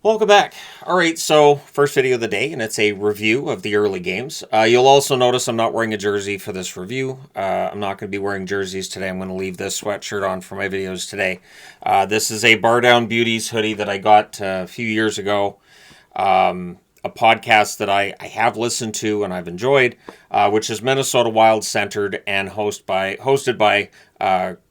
Welcome back. All right, so first video of the day, and it's a review of the early games. You'll also notice I'm not wearing a jersey for this review. I'm not going to be wearing jerseys today. I'm going to leave this sweatshirt on for my videos today. This is a Bar Down Beauties hoodie that I got a few years ago. A podcast that I have listened to and I've enjoyed, which is Minnesota Wild centered and hosted by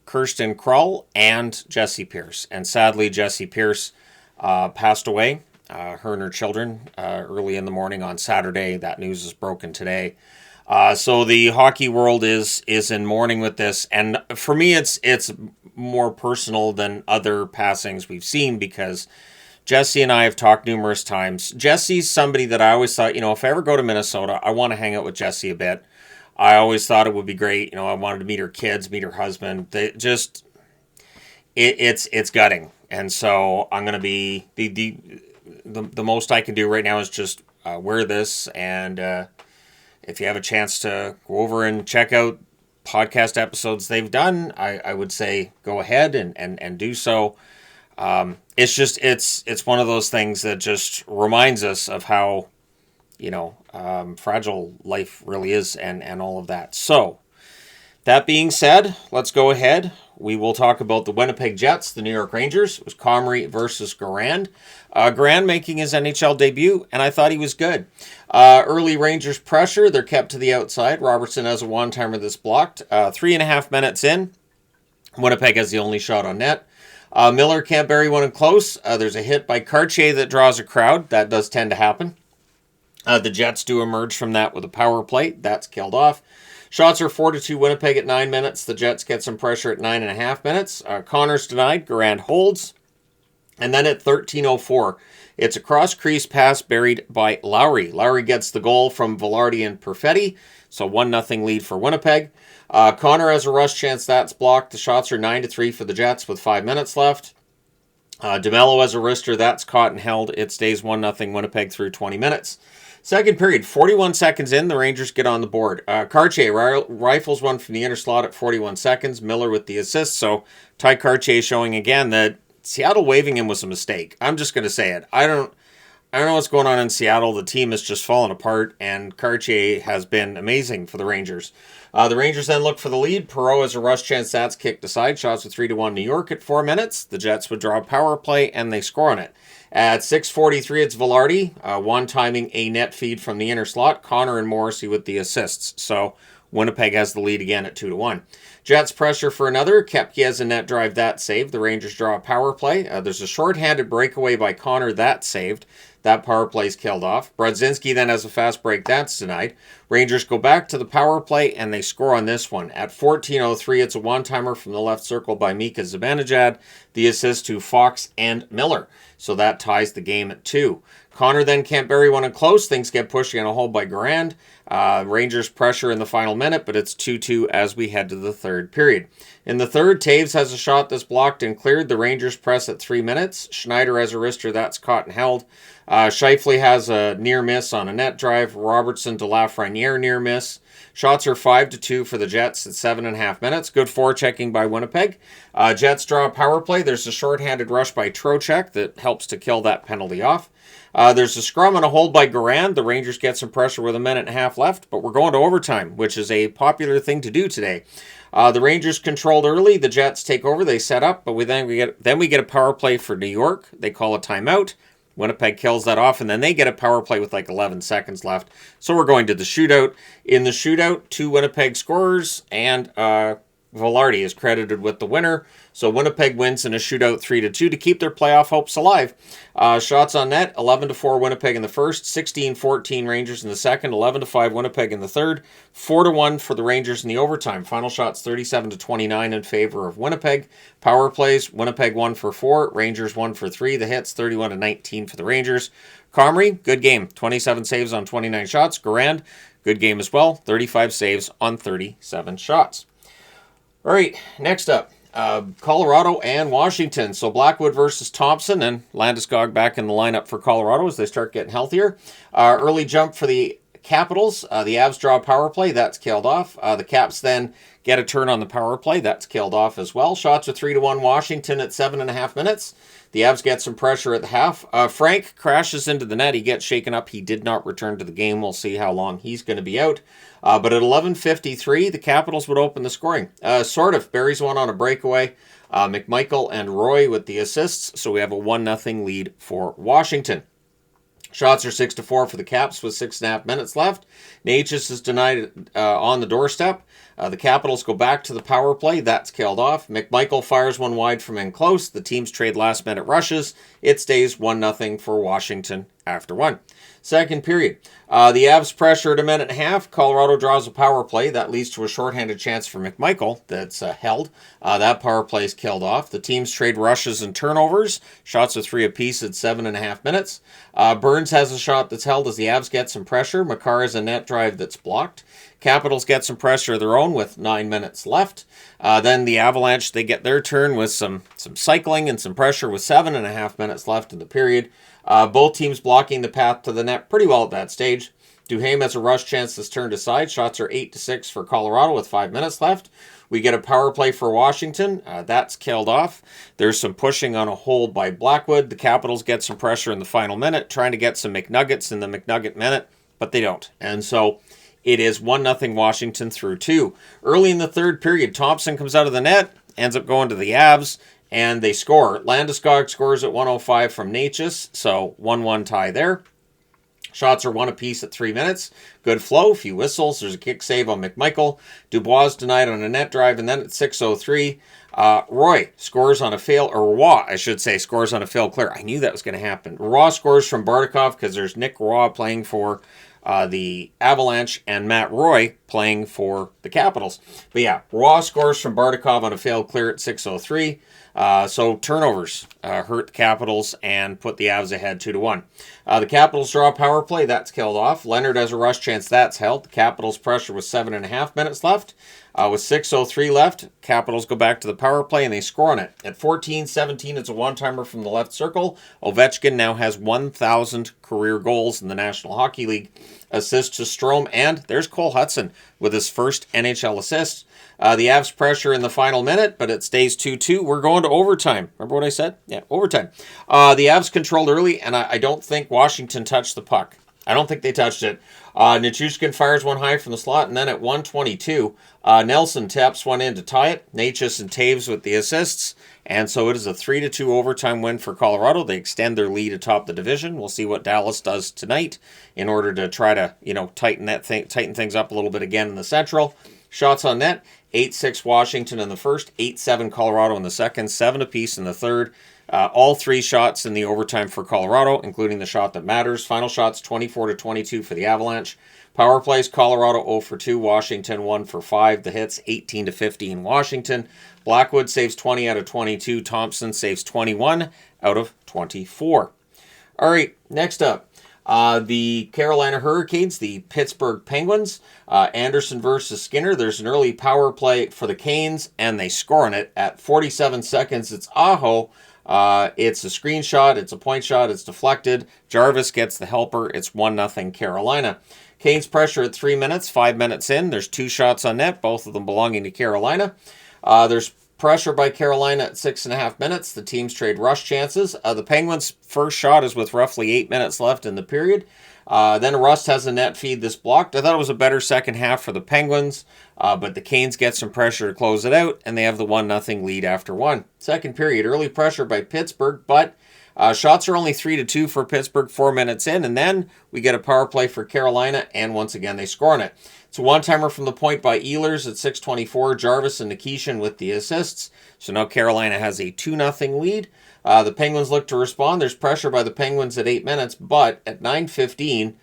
Kirsten Krull and Jesse Pierce. And sadly, Jesse Pierce passed away, her and her children, early in the morning on Saturday. That news is broken today. So the hockey world is in mourning with this. And for me, it's more personal than other passings we've seen because Jesse and I have talked numerous times. Jesse's somebody that I always thought, if I ever go to Minnesota, I want to hang out with Jesse a bit. I always thought it would be great. I wanted to meet her kids, meet her husband. It's gutting. And so I'm going to be, the most I can do right now is just wear this. And if you have a chance to go over and check out podcast episodes they've done, I would say go ahead and do so. It's one of those things that just reminds us of how, fragile life really is and all of that. So that being said, let's go ahead. We will talk about the Winnipeg Jets, the New York Rangers. It was Comrie versus Garand. Garand making his NHL debut, and I thought he was good. Early Rangers pressure. They're kept to the outside. Robertson has a one-timer that's blocked. 3.5 minutes in, Winnipeg has the only shot on net. Miller can't bury one in close. There's a hit by Cartier that draws a crowd. That does tend to happen. The Jets do emerge from that with a power play. That's killed off. Shots are 4-2 Winnipeg at 9 minutes. The Jets get some pressure at 9.5 minutes. Connor's denied. Garand holds. And then at 13:04, it's a cross-crease pass buried by Lowry. Lowry gets the goal from Velarde and Perfetti. So 1-0 lead for Winnipeg. Connor has a rush chance. That's blocked. The shots are 9-3 for the Jets with 5 minutes left. DeMello has a wrister. That's caught and held. It stays 1-0 Winnipeg through 20 minutes. Second period, 41 seconds in, the Rangers get on the board. Cartier rifles one from the inner slot at 41 seconds. Miller with the assist. So Ty Cartier showing again that Seattle waving him was a mistake. I'm just going to say it. I don't know what's going on in Seattle. The team has just fallen apart, and Cartier has been amazing for the Rangers. The Rangers then look for the lead. Perreault has a rush chance. That's kicked aside. Shots with 3-1 New York at 4 minutes. The Jets would draw a power play, and they score on it. At 6:43, it's Velarde, one-timing a net feed from the inner slot. Connor and Morrissey with the assists. So Winnipeg has the lead again at 2-1. Jets pressure for another. Koepke has a net drive. That saved. The Rangers draw a power play. There's a shorthanded breakaway by Connor. That saved. That power play is killed off. Brodzinski then has a fast break. That's denied. Rangers go back to the power play, and they score on this one. At 14:03, it's a one-timer from the left circle by Mika Zibanejad. The assist to Fox and Miller. So that ties the game at 2. Connor then can't bury one in close. Things get pushed in a hole by Garand. Rangers pressure in the final minute, but it's 2-2 as we head to the third period. In the third, Taves has a shot that's blocked and cleared. The Rangers press at 3 minutes. Schneider has a wrister that's caught and held. Scheifele has a near miss on a net drive. Robertson to Lafreniere near miss. Shots are 5-2 for the Jets at 7.5 minutes. Good forechecking by Winnipeg. Jets draw a power play. There's a shorthanded rush by Trocheck that helps to kill that penalty off. There's a scrum and a hold by Garand. The Rangers get some pressure with 1.5 minutes left, but we're going to overtime, which is a popular thing to do today. The Rangers controlled early. The Jets take over. They set up, but we get a power play for New York. They call a timeout. Winnipeg kills that off, and then they get a power play with like 11 seconds left. So we're going to the shootout. In the shootout, 2 Winnipeg scorers, and Velarde is credited with the winner. So Winnipeg wins in a shootout 3-2 to keep their playoff hopes alive. Shots on net, 11-4 Winnipeg in the first, 16-14 Rangers in the second, 11-5 Winnipeg in the third, 4-1 for the Rangers in the overtime. Final shots 37-29 in favor of Winnipeg. Power plays, Winnipeg 1 for 4, Rangers 1 for 3. The hits 31-19 for the Rangers. Comrie, good game, 27 saves on 29 shots. Garand, good game as well, 35 saves on 37 shots. All right, next up, Colorado and Washington. So Blackwood versus Thompson, and Landeskog back in the lineup for Colorado as they start getting healthier. Early jump for the Capitals. The Avs draw a power play. That's killed off. The Caps then get a turn on the power play. That's killed off as well. Shots are 3-1 Washington at 7.5 minutes. The Avs get some pressure at the half. Frank crashes into the net. He gets shaken up. He did not return to the game. We'll see how long he's going to be out. But at 11:53, the Capitals would open the scoring. Sort of. Barry's one on a breakaway. McMichael and Roy with the assists. So we have a 1-0 lead for Washington. Shots are 6-4 for the Caps with 6.5 minutes left. Natchez is denied on the doorstep. The Capitals go back to the power play. That's killed off. McMichael fires one wide from in close. The teams trade last-minute rushes. It stays 1-0 for Washington after one. Second period. The Avs pressure at a minute and a half. Colorado draws a power play. That leads to a shorthanded chance for McMichael that's held. That power play is killed off. The teams trade rushes and turnovers. Shots are 3 apiece at 7.5 minutes. Burns has a shot that's held as the Avs get some pressure. Makar has a net drive that's blocked. Capitals get some pressure of their own with 9 minutes left. Then the Avalanche, they get their turn with some cycling and some pressure with 7.5 minutes left in the period. Both teams blocking the path to the net pretty well at that stage. Duhaime has a rush chance that's turned aside. Shots are 8-6 for Colorado with 5 minutes left. We get a power play for Washington. That's killed off. There's some pushing on a hold by Blackwood. The Capitals get some pressure in the final minute, trying to get some McNuggets in the McNugget minute, but they don't. And so it is 1-0 Washington through 2. Early in the third period, Thompson comes out of the net, ends up going to the Avs, and they score. Landeskog scores at 1:05 from Natchez, so 1-1 tie there. Shots are 1 apiece at 3 minutes. Good flow, few whistles. There's a kick save on McMichael. Dubois denied on a net drive, and then at 6:03, Roy scores on a fail, or Roy, I should say, scores on a failed clear. I knew that was going to happen. Roy scores from Bardakov because there's Nick Roy playing for the Avalanche and Matt Roy playing for the Capitals. But yeah, Roy scores from Bardakov on a failed clear at 6:03. So turnovers hurt the Capitals and put the Avs ahead 2-1. The Capitals draw a power play. That's killed off. Leonard has a rush chance. That's held. The Capitals pressure with 7.5 minutes left. With 6:03 left, Capitals go back to the power play and they score on it. At 14-17, it's a one-timer from the left circle. Ovechkin now has 1,000 career goals in the National Hockey League. Assist to Strome, and there's Cole Hudson with his first NHL assist. The Avs pressure in the final minute, but it stays 2-2. We're going to overtime. Remember what I said? Yeah, overtime. The Avs controlled early, and I don't think Washington touched the puck. I don't think they touched it. Nichushkin fires one high from the slot, and then at 1:22, Nelson taps one in to tie it. Natchez and Taves with the assists, and so it is a 3-2 overtime win for Colorado. They extend their lead atop the division. We'll see what Dallas does tonight in order to try to, tighten things up a little bit again in the Central. Shots on net: 8-6 Washington in the first, 8-7 Colorado in the second, 7 apiece in the third. All 3 shots in the overtime for Colorado, including the shot that matters. Final shots 24-22 for the Avalanche. Power plays: Colorado 0-2, Washington 1-5. The hits 18-15 Washington. Blackwood saves 20 out of 22. Thompson saves 21 out of 24. All right, next up. The Carolina Hurricanes, the Pittsburgh Penguins. Anderson versus Skinner. There's an early power play for the Canes, and they score on it at 47 seconds. It's Aho. It's a screenshot. It's a point shot. It's deflected. Jarvis gets the helper. It's 1-0 Carolina. Canes pressure at 3 minutes. 5 minutes in, there's 2 shots on net, both of them belonging to Carolina. There's pressure by Carolina at 6.5 minutes. The teams trade rush chances. The Penguins' first shot is with roughly 8 minutes left in the period. Then Rust has a net feed that's blocked. I thought it was a better second half for the Penguins, but the Canes get some pressure to close it out, and they have the 1-0 lead after one. Second period, early pressure by Pittsburgh, but shots are only 3-2 for Pittsburgh 4 minutes in, and then we get a power play for Carolina, and once again they score on it. It's a one-timer from the point by Ehlers at 6:24. Jarvis and Nikishin with the assists. So now Carolina has a 2-0 lead. The Penguins look to respond. There's pressure by the Penguins at 8 minutes, but at 9:15,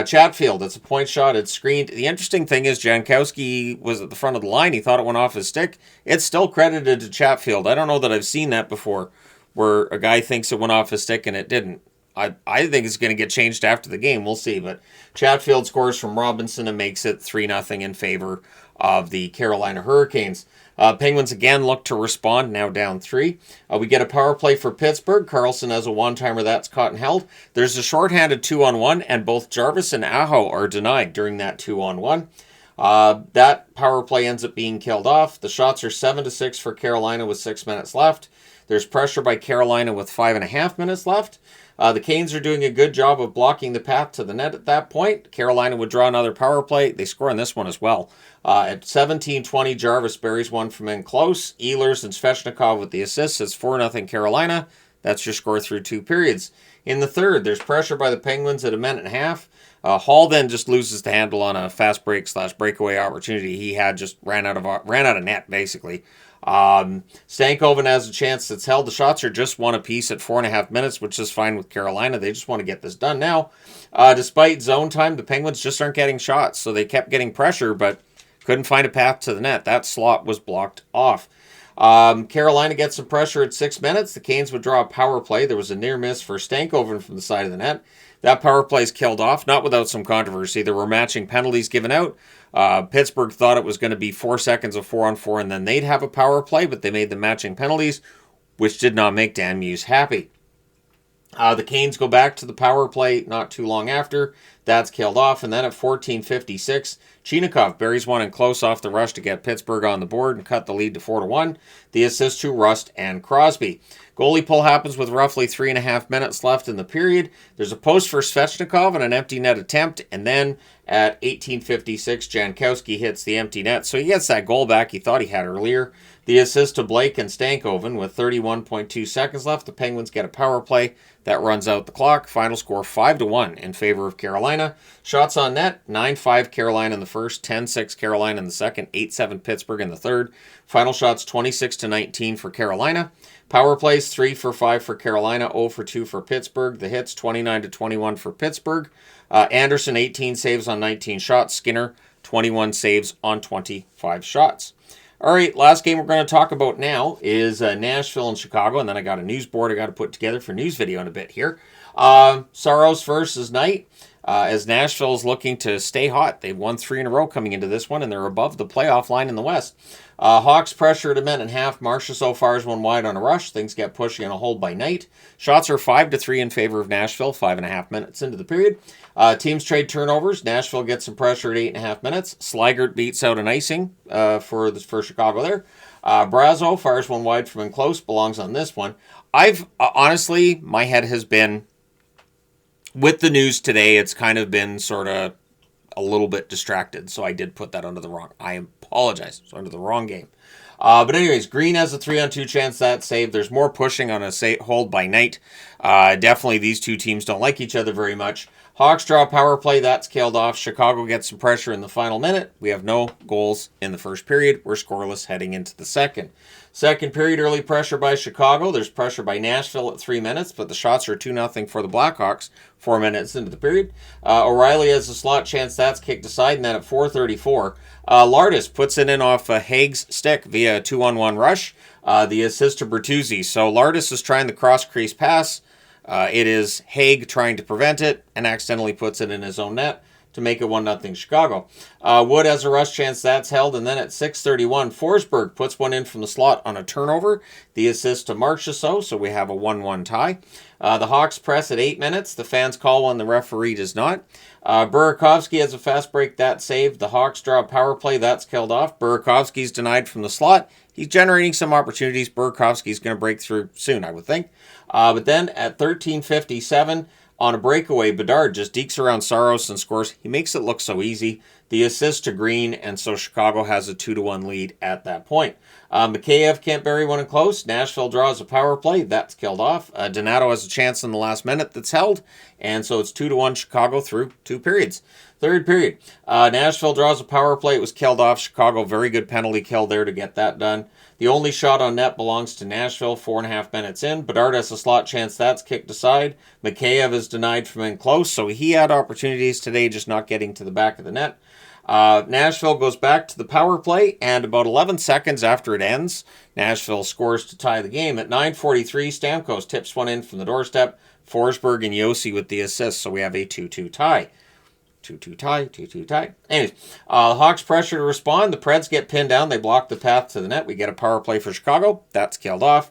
Chatfield, it's a point shot. It's screened. The interesting thing is Jankowski was at the front of the line. He thought it went off his stick. It's still credited to Chatfield. I don't know that I've seen that before, where a guy thinks it went off his stick and it didn't. I think it's going to get changed after the game. We'll see. But Chatfield scores from Robinson and makes it 3-0 in favor of the Carolina Hurricanes. Penguins again look to respond, now down 3. We get a power play for Pittsburgh. Carlson has a one-timer that's caught and held. There's a shorthanded 2-on-1, and both Jarvis and Aho are denied during that 2-on-1. That power play ends up being killed off. The shots are 7-6 for Carolina with 6 minutes left. There's pressure by Carolina with 5.5 minutes left. The Canes are doing a good job of blocking the path to the net at that point. Carolina would draw another power play. They score on this one as well. At 17:20, Jarvis buries one from in close. Ehlers and Svechnikov with the assists. It's 4-0 Carolina. That's your score through 2 periods. In the third, there's pressure by the Penguins at 1.5 minutes. Hall then just loses the handle on a fast break/breakaway opportunity he had. Just ran out of net, basically. Stankoven has a chance that's held. The shots are just one apiece at 4.5 minutes, which is fine with Carolina. They just want to get this done now. Despite zone time, the Penguins just aren't getting shots, so they kept getting pressure, but couldn't find a path to the net. That slot was blocked off. Carolina gets some pressure at 6 minutes. The Canes would draw a power play. There was a near miss for Stankoven from the side of the net. That power play is killed off, not without some controversy. There were matching penalties given out. Pittsburgh thought it was going to be 4 seconds of 4-on-4, and then they'd have a power play, but they made the matching penalties, which did not make Dan Muse happy. The Canes go back to the power play not too long after. That's killed off, and then at 14:56, Chinakhov buries one in close off the rush to get Pittsburgh on the board and cut the lead to 4-1. The assist to Rust and Crosby. Goalie pull happens with roughly 3.5 minutes left in the period. There's a post for Svechnikov and an empty net attempt, and then at 18:56, Jankowski hits the empty net, so he gets that goal back he thought he had earlier. The assist to Blake and Stankoven with 31.2 seconds left. The Penguins get a power play. That runs out the clock. Final score 5-1 in favor of Carolina. Shots on net, 9-5 Carolina in the first, 10-6 Carolina in the second, 8-7 Pittsburgh in the third. Final shots 26-19 for Carolina. Power plays 3 for 5 for Carolina, 0 for 2 for Pittsburgh. The hits 29-21 for Pittsburgh. Anderson 18 saves on 19 shots. Skinner 21 saves on 25 shots. All right, last game we're going to talk about now is Nashville and Chicago, and then I got a news board I got to put together for news video in a bit here. Saros versus Knight, as Nashville's looking to stay hot. They've won 3 in a row coming into this one, and they're above the playoff line in the West. Hawks pressure at 1.5 minutes. Marcia so far is one wide on a rush. Things get pushy on a hold by Knight. Shots are 5-3 in favor of Nashville, 5.5 minutes into the period. Teams trade turnovers. Nashville gets some pressure at 8.5 minutes. Sligert beats out an icing for Chicago there. Brazo fires one wide from in close, belongs on this one. I've honestly, my head has been, with the news today, it's kind of been sort of a little bit distracted, so I did put that under the wrong, I apologize, it's under the wrong game. But anyways, Green has a 3-on-2 chance that save. There's more pushing on a hold by Knight. Definitely these two teams don't like each other very much. Hawks draw a power play. That's killed off. Chicago gets some pressure in the final minute. We have no goals in the first period. We're scoreless heading into the second. Second period, early pressure by Chicago. There's pressure by Nashville at 3 minutes, but the shots are 2-0 for the Blackhawks 4 minutes into the period. O'Reilly has a slot chance. That's kicked aside, and then at 4:34, Lardis puts it in off Haig's stick via a 2-on-1 rush. The assist to Bertuzzi. So Lardis is trying the cross-crease pass. It is Haig trying to prevent it and accidentally puts it in his own net to make it 1-0 Chicago. Wood has a rush chance. That's held. And then at 6:31, Forsberg puts one in from the slot on a turnover. The assist to Marchessault, so we have a 1-1 tie. The Hawks press at 8 minutes. The fans call one. The referee does not. Burakovsky has a fast break. That saved. The Hawks draw a power play. That's killed off. Burakovsky's denied from the slot. He's generating some opportunities. Burakovsky's going to break through soon, I would think. But then at 13:57, on a breakaway, Bedard just dekes around Saros and scores. He makes it look so easy. The assist to Green, and so Chicago has a 2-1 lead at that point. Mikheyev can't bury one in close. Nashville draws a power play. That's killed off. Donato has a chance in the last minute that's held, and so it's 2-1 Chicago through 2 periods. Third period, Nashville draws a power play. It was killed off. Chicago, very good penalty kill there to get that done. The only shot on net belongs to Nashville, 4.5 minutes in. Bedard has a slot chance. That's kicked aside. Mikheyev is denied from in close, so he had opportunities today, just not getting to the back of the net. Nashville goes back to the power play, and about 11 seconds after it ends, Nashville scores to tie the game. At 9:43, Stamkos tips one in from the doorstep. Forsberg and Yossi with the assist, so we have a 2-2 tie. 2-2 tie. Anyways, Hawks pressure to respond. The Preds get pinned down. They block the path to the net. We get a power play for Chicago. That's killed off.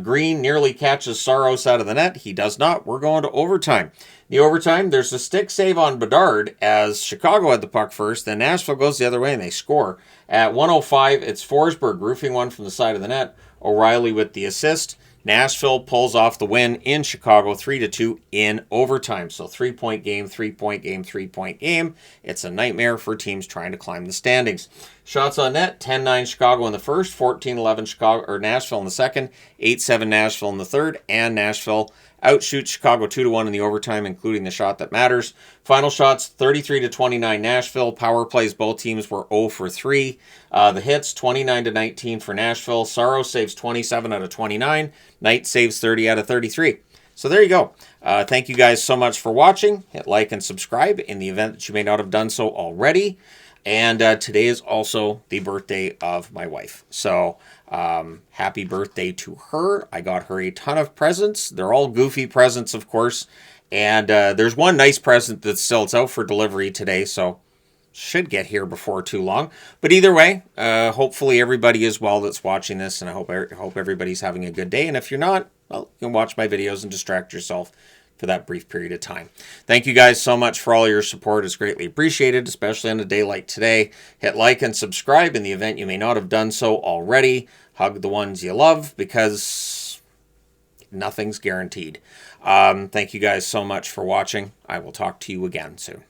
Green nearly catches Saros out of the net. He does not. We're going to overtime. The overtime, there's a stick save on Bedard as Chicago had the puck first. Then Nashville goes the other way and they score. At 1:05, it's Forsberg roofing one from the side of the net. O'Reilly with the assist. Nashville pulls off the win in Chicago 3-2 in overtime. So 3-point game, 3-point game, 3-point game. It's a nightmare for teams trying to climb the standings. Shots on net, 10-9 Chicago in the first, 14-11 Chicago or Nashville in the second, 8-7 Nashville in the third, and Nashville outshoots Chicago 2-1 in the overtime, including the shot that matters. Final shots, 33-29 Nashville. Power plays, both teams were 0 for 3. The hits, 29-19 for Nashville. Sorrow saves 27 out of 29. Knight saves 30 out of 33. So there you go. Thank you guys so much for watching. Hit like and subscribe in the event that you may not have done so already. And today is also the birthday of my wife. So happy birthday to her. I got her a ton of presents. They're all goofy presents, of course. And there's one nice present that's still it's out for delivery today. So should get here before too long. But either way, hopefully everybody is well that's watching this. And I hope everybody's having a good day. And if you're not, well, you can watch my videos and distract yourself for that brief period of time. Thank you guys so much for all your support. It's greatly appreciated, especially on a day like today. Hit like and subscribe in the event you may not have done so already. Hug the ones you love because nothing's guaranteed. Thank you guys so much for watching. I will talk to you again soon.